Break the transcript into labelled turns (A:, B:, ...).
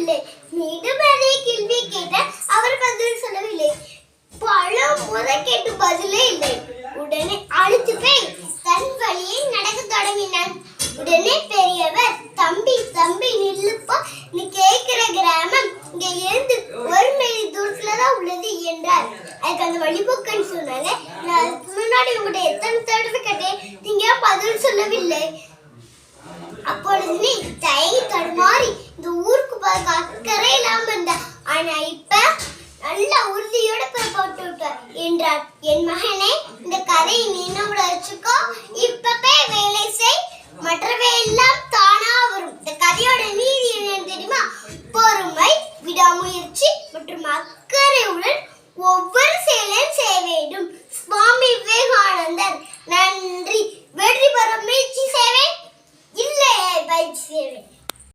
A: இல்லை. மீண்டும் அதே கேள்வி கேட்ட அவர் பதில் சொல்லவில்லை. பல முறை கேட்டு பதிலே இல்லை. உடனே அழுத்து போய் தன் வழியை நடக்க தொடங்கினான். உடனே பெரியவர், தம்பி தம்பி நில்லுப்பா, நீ கேட்கிற கிராமம் இங்க இருந்து ஒரு மைல் தூரத்துலதான் உள்ளது என்றார். அதுக்கு அந்த வழிபோக்கன் சொன்னாங்க, நான் அதுக்கு முன்னாடி உங்கள்கிட்ட எத்தனை தடவை கேட்டேன், நீங்க பதில் சொல்லவில்லை. அப்பொழுது நீ தயங்கி தடுமாறி இந்த ஊருக்கு பார்க்க அக்கறை இல்லாம இருந்த, ஆனா இப்ப நல்ல உறுதியோட போட்டு விட்ட என்றார். என் மகனே, இந்த கதையை நினைவுல வச்சுக்கோ. இப்பவே வேலை செய், மற்றவை எல்லாம் தானா வரும். இந்த கதையோட நீதி என்னன்னு தெரியுமா? பொறுமை, விடாமுயற்சி மற்றும் அக்கறையுடன் ஒவ்வொரு செயலையும் செய்ய வேண்டும். சுவாமி விவேகானந்தர். நன்றி. வெற்றி பெற முயற்சி செய்வேன், இல்லையே பயிற்சி செய்வேன்.